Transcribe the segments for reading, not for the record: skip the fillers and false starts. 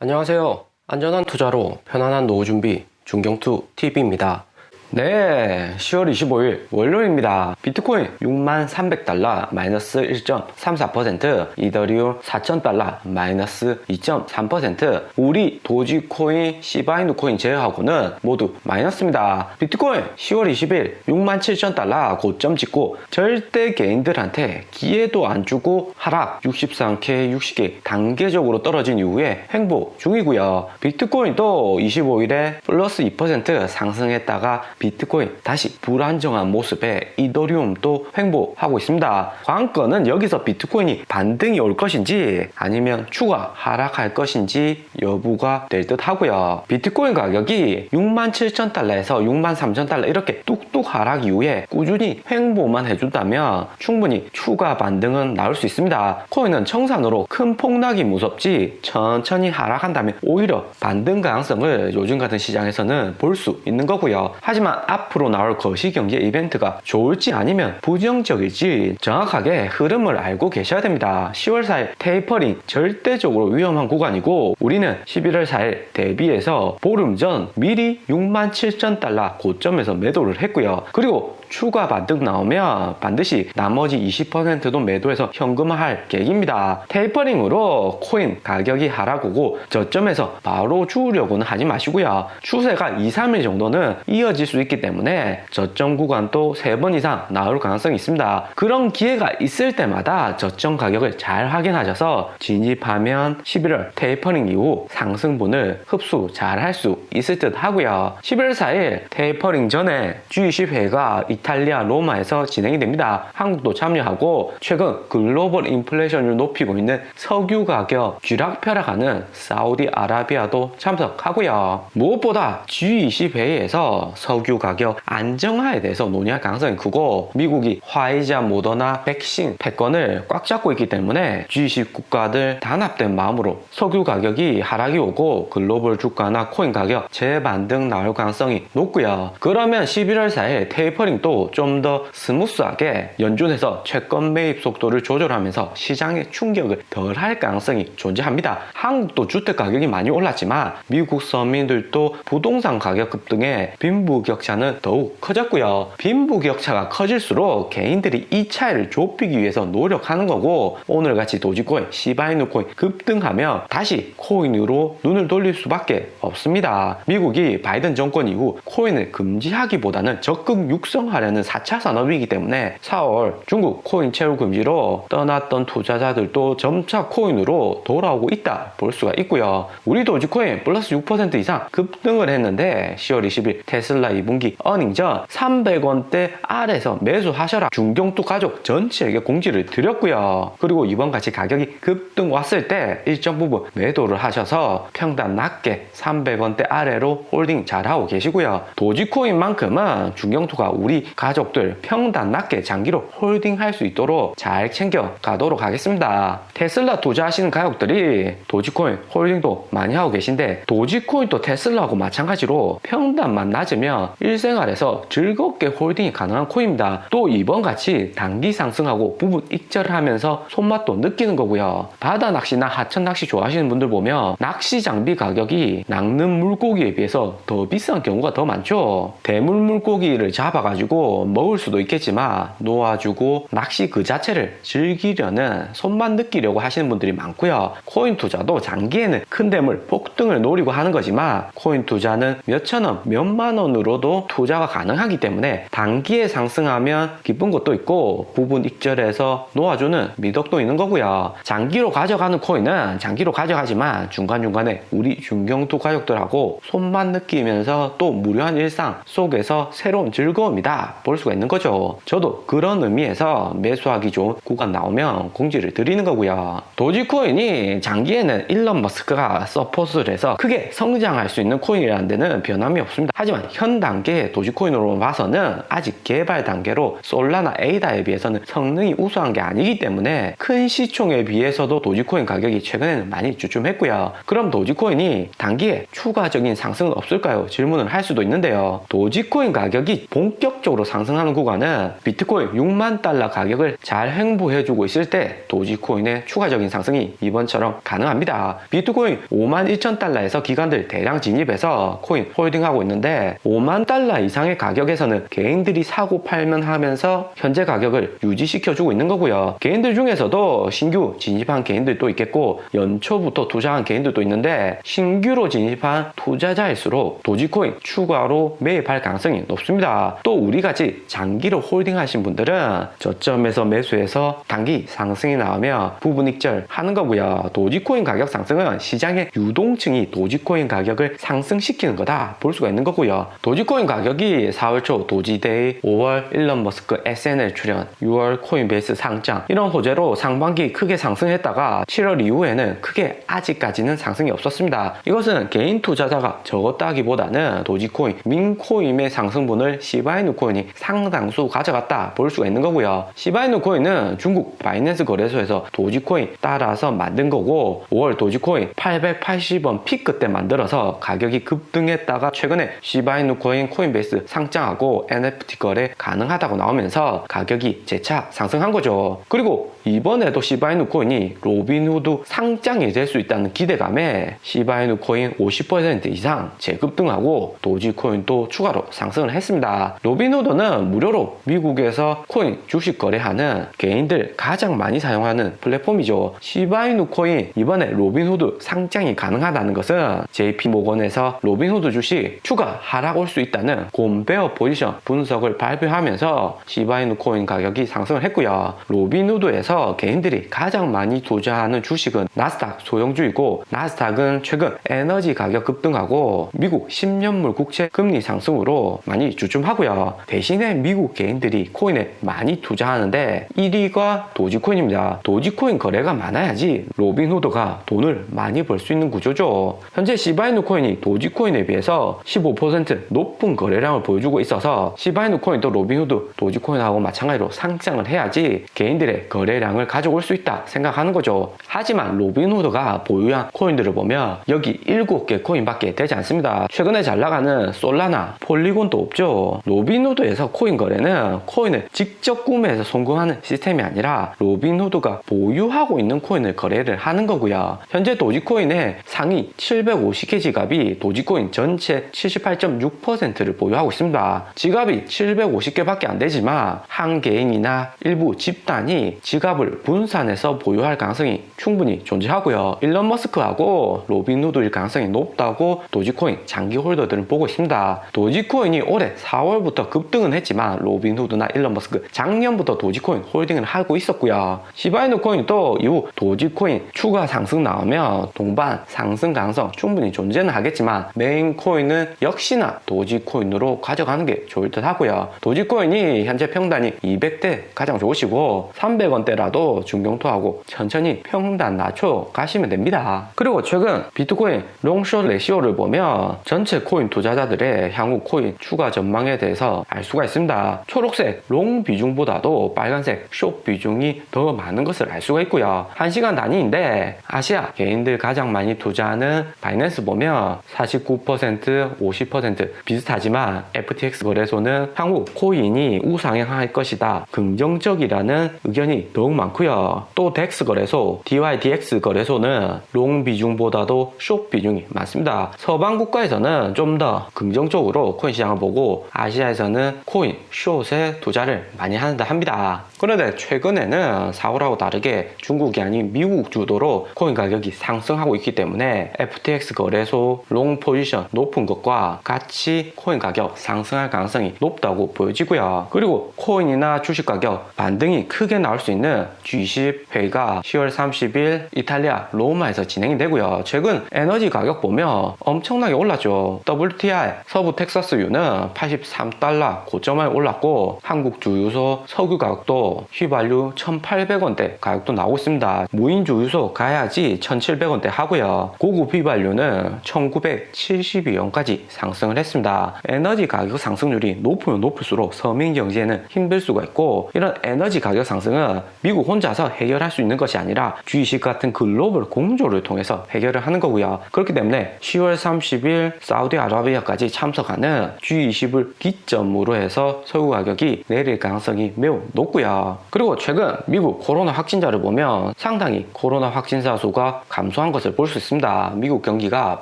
안녕하세요. 안전한 투자로 편안한 노후 준비 중경투 TV입니다. 네, 10월 25일 월요일입니다. 비트코인 63,300달러 마이너스 1.34%, 이더리움 4,000달러 마이너스 2.3%, 우리 도지코인, 시바이누 코인 제외하고는 모두 마이너스입니다. 비트코인 10월 20일 67,000달러 고점 찍고 절대 개인들한테 기회도 안 주고 하락 63K, 60K 단계적으로 떨어진 이후에 횡보 중이고요. 비트코인도 25일에 플러스 2% 상승했다가 비트코인 다시 불안정한 모습에 이더리움도 횡보하고 있습니다. 관건은 여기서 비트코인이 반등이 올 것인지 아니면 추가 하락할 것인지 여부가 될 듯 하고요. 비트코인 가격이 67,000달러에서 63,000달러 이렇게 뚝뚝 하락 이후에 꾸준히 횡보만 해준다면 충분히 추가 반등은 나올 수 있습니다. 코인은 청산으로 큰 폭락이 무섭지 천천히 하락한다면 오히려 반등 가능성을 요즘 같은 시장에서는 볼 수 있는 거고요. 하지만 앞으로 나올 거시경제 이벤트가 좋을지 아니면 부정적일지 정확하게 흐름을 알고 계셔야 됩니다. 10월 4일 테이퍼링 절대적으로 위험한 구간이고 우리는 11월 4일 대비해서 보름 전 미리 67,000달러 고점에서 매도를 했고요. 그리고 추가 반등 나오면 반드시 나머지 20%도 매도해서 현금화할 계획입니다. 테이퍼링으로 코인 가격이 하락오고 저점에서 바로 주우려고는 하지 마시고요. 추세가 2-3일 정도는 이어질 수 있기 때문에 저점 구간도 3번 이상 나올 가능성이 있습니다. 그런 기회가 있을 때마다 저점 가격을 잘 확인하셔서 진입하면 11월 테이퍼링 이후 상승분을 흡수 잘 할 수 있을 듯 하고요. 11월 4일 테이퍼링 전에 G20회가 이탈리아 로마에서 진행이 됩니다. 한국도 참여하고 최근 글로벌 인플레이션을 높이고 있는 석유 가격 쥐락펴락하는 사우디아라비아도 참석하고요. 무엇보다 G20회의에서 석유 가격 안정화에 대해서 논의할 가능성이 크고 미국이 화이자, 모더나 백신 패권을 꽉 잡고 있기 때문에 G20 국가들 단합된 마음으로 석유 가격이 하락이 오고 글로벌 주가나 코인 가격 재반등 나올 가능성이 높고요. 그러면 11월 4일 테이퍼링도 좀 더 스무스하게 연준에서 채권 매입 속도를 조절하면서 시장의 충격을 덜 할 가능성이 존재합니다. 한국도 주택 가격이 많이 올랐지만 미국 서민들도 부동산 가격 급등에 빈부격차는 더욱 커졌고요. 빈부격차가 커질수록 개인들이 이 차이를 좁히기 위해서 노력하는 거고 오늘같이 도지코인, 시바이누 코인 급등하면 다시 코인으로 눈을 돌릴 수밖에 없습니다. 미국이 바이든 정권 이후 코인을 금지하기보다는 적극 육성하려는 4차 산업이기 때문에 4월 중국 코인 채굴 금지로 떠났던 투자자들도 점차 코인으로 돌아오고 있다 볼 수가 있고요. 우리 도지코인 플러스 6% 이상 급등을 했는데 10월 20일 테슬라 2분기 어닝 전 300원대 아래에서 매수하셔라 중경투 가족 전체에게 공지를 드렸고요. 그리고 이번같이 가격이 급등 왔을 때 일정 부분 매도를 하셔서 평단 낮게 300원대 아래로 홀딩 잘하고 계시고요. 도지코인만큼은 중경투가 우리 가족들 평단 낮게 장기로 홀딩할 수 있도록 잘 챙겨 가도록 하겠습니다. 테슬라 투자하시는 가족들이 도지코인 홀딩도 많이 하고 계신데 도지코인도 테슬라하고 마찬가지로 평단만 낮으면 일생활에서 즐겁게 홀딩이 가능한 코인입니다. 또 이번같이 단기 상승하고 부분 익절을 하면서 손맛도 느끼는 거고요. 바다 낚시나 하천 낚시 좋아하시는 분들 보면 낚시 장비 가격이 낚는 물고기에 비해서 더 비싼 경우가 더 많죠. 대물 물고기를 잡아가지고 먹을 수도 있겠지만 놓아주고 낚시 그 자체를 즐기려는 손만 느끼려고 하시는 분들이 많고요. 코인 투자도 장기에는 큰 대물 폭등을 노리고 하는 거지만 코인 투자는 몇천원, 몇만원으로도 투자가 가능하기 때문에 단기에 상승하면 기쁜 것도 있고 부분 익절해서 놓아주는 미덕도 있는 거고요. 장기로 가져가는 코인은 장기로 가져가지만 중간중간에 우리 중경투 가족들하고 손만 느끼면서 또 무료한 일상 속에서 새로운 즐거움이다 볼 수가 있는 거죠. 저도 그런 의미에서 매수하기 좋은 구간 나오면 공지를 드리는 거고요. 도지코인이 장기에는 일론 머스크가 서포트를 해서 크게 성장할 수 있는 코인이라는 데는 변함이 없습니다. 하지만 현 단계의 도지코인으로 봐서는 아직 개발 단계로 솔라나 에이다에 비해서는 성능이 우수한 게 아니기 때문에 큰 시총에 비해서도 도지코인 가격이 최근에는 많이 주춤했고요. 그럼 도지코인이 단기에 추가적인 상승은 없을까요? 질문을 할 수도 있는데요. 도지코인 가격이 본격적으로 본격적으로 상승하는 구간은 비트코인 6만 달러 가격을 잘 횡보해주고 있을 때 도지코인의 추가적인 상승이 이번처럼 가능합니다. 비트코인 5만 1천 달러에서 기관들 대량 진입해서 코인 홀딩하고 있는데 5만 달러 이상의 가격에서는 개인들이 사고 팔면 하면서 현재 가격을 유지시켜주고 있는 거고요. 개인들 중에서도 신규 진입한 개인들도 있겠고 연초부터 투자한 개인들도 있는데 신규로 진입한 투자자일수록 도지코인 추가로 매입할 가능성이 높습니다. 또 우리같이 장기로 홀딩하신 분들은 저점에서 매수해서 단기 상승이 나오면 부분 익절하는 거고요. 도지코인 가격 상승은 시장의 유동층이 도지코인 가격을 상승시키는 거다 볼 수가 있는 거고요. 도지코인 가격이 4월 초 도지데이, 5월 일론 머스크 SNL 출연, 6월 코인베이스 상장 이런 호재로 상반기 크게 상승했다가 7월 이후에는 크게 아직까지는 상승이 없었습니다. 이것은 개인 투자자가 적었다기보다는 도지코인, 민코인의 상승분을 시바이누 코인이 상당수 가져갔다 볼 수가 있는 거고요. 시바이누 코인은 중국 바이낸스 거래소에서 도지코인 따라서 만든 거고 5월 도지코인 880원 피크 때 만들어서 가격이 급등했다가 최근에 시바이누 코인 코인베이스 상장하고 NFT 거래 가능하다고 나오면서 가격이 재차 상승한 거죠. 그리고 이번에도 시바이누 코인이 로빈후드 상장이 될 수 있다는 기대감에 시바이누 코인 50% 이상 재급등하고 도지코인도 추가로 상승을 했습니다. 로빈후드는 무료로 미국에서 코인 주식 거래하는 개인들 가장 많이 사용하는 플랫폼이죠. 시바이누 코인 이번에 로빈후드 상장이 가능하다는 것은 JP모건에서 로빈후드 주식 추가 하락 올 수 있다는 곰베어 포지션 분석을 발표하면서 시바이누 코인 가격이 상승을 했고요. 로빈후드에서 개인들이 가장 많이 투자하는 주식은 나스닥 소형주이고 나스닥은 최근 에너지 가격 급등하고 미국 10년물 국채 금리 상승으로 많이 주춤하고요. 대신에 미국 개인들이 코인에 많이 투자하는데 1위가 도지코인입니다. 도지코인 거래가 많아야지 로빈후드가 돈을 많이 벌 수 있는 구조죠. 현재 시바이누 코인이 도지코인에 비해서 15% 높은 거래량을 보여주고 있어서 시바이누 코인도 로빈후드 도지코인하고 마찬가지로 상장을 해야지 개인들의 거래량을 가져올 수 있다 생각하는 거죠. 하지만 로빈후드가 보유한 코인들을 보면 여기 7개 코인밖에 되지 않습니다. 최근에 잘 나가는 솔라나, 폴리곤도 없죠. 로빈후드에서 코인 거래는 코인을 직접 구매해서 송금하는 시스템이 아니라 로빈후드가 보유하고 있는 코인을 거래를 하는 거고요. 현재 도지코인의 상위 750개 지갑이 도지코인 전체 78.6%를 보유하고 있습니다. 지갑이 750개밖에 안 되지만 한 개인이나 일부 집단이 지갑을 분산해서 보유할 가능성이 충분히 존재하고요. 일론 머스크하고 로빈후드일 가능성이 높다고 도지코인 장기 홀더들은 보고 있습니다. 도지코인이 올해 4월부터 급등은 했지만 로빈후드나 일론 머스크 작년부터 도지코인 홀딩을 하고 있었고요. 시바이누 코인도 이후 도지코인 추가 상승 나오면 동반 상승 가능성 충분히 존재는 하겠지만 메인 코인은 역시나 도지코인으로 가져가는 게 좋을 듯 하고요. 도지코인이 현재 평단이 200대 가장 좋으시고 300원대라도 중경투하고 천천히 평단 낮춰 가시면 됩니다. 그리고 최근 비트코인 롱숏 레시오를 보면 전체 코인 투자자들의 향후 코인 추가 전망에 대해서 알 수가 있습니다. 초록색 롱 비중보다도 빨간색 숏 비중이 더 많은 것을 알 수가 있고요. 1시간 단위인데 아시아 개인들 가장 많이 투자하는 바이낸스 보면 49%, 50% 비슷하지만 FTX 거래소는 향후 코인이 우상향할 것이다. 긍정적이라는 의견이 더욱 많고요. 또 덱스 거래소, DYDX 거래소는 롱 비중보다도 숏 비중이 많습니다. 서방 국가에서는 좀 더 긍정적으로 코인 시장을 보고 아시아에서는 코인 숏에 투자를 많이 한다 합니다. 그런데 최근에는 4월하고 다르게 중국이 아닌 미국 주도로 코인 가격이 상승하고 있기 때문에 FTX 거래소 롱 포지션 높은 것과 같이 코인 가격 상승할 가능성이 높다고 보여지고요. 그리고 코인이나 주식 가격 반등이 크게 나올 수 있는 G20 회의가 10월 30일 이탈리아 로마에서 진행이 되고요. 최근 에너지 가격 보면 엄청나게 올랐죠. WTI 서부 텍사스유는 83달러 고점에 올랐고 한국 주유소 석유 가격도 주유소 휘발유 1,800원대 가격도 나오고 있습니다. 무인 주유소 가야지 1,700원대 하고요. 고급 휘발유는 1,972원까지 상승을 했습니다. 에너지 가격 상승률이 높으면 높을수록 서민 경제에는 힘들 수가 있고, 이런 에너지 가격 상승은 미국 혼자서 해결할 수 있는 것이 아니라 G20 같은 글로벌 공조를 통해서 해결을 하는 거고요. 그렇기 때문에 10월 30일 사우디아라비아까지 참석하는 G20을 기점으로 해서 석유 가격이 내릴 가능성이 매우 높고요. 그리고 최근 미국 코로나 확진자를 보면 상당히 코로나 확진자 수가 감소한 것을 볼 수 있습니다. 미국 경기가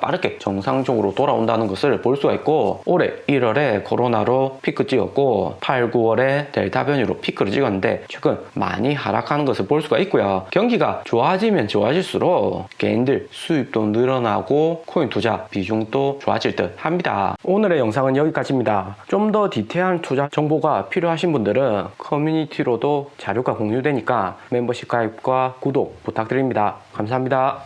빠르게 정상적으로 돌아온다는 것을 볼 수가 있고, 올해 1월에 코로나로 피크 찍었고 8, 9월에 델타 변이로 피크를 찍었는데 최근 많이 하락하는 것을 볼 수가 있고요. 경기가 좋아지면 좋아질수록 개인들 수입도 늘어나고 코인 투자 비중도 좋아질 듯 합니다. 오늘의 영상은 여기까지입니다. 좀 더 디테일한 투자 정보가 필요하신 분들은 커뮤니티로도 자료가 공유되니까 멤버십 가입과 구독 부탁드립니다. 감사합니다.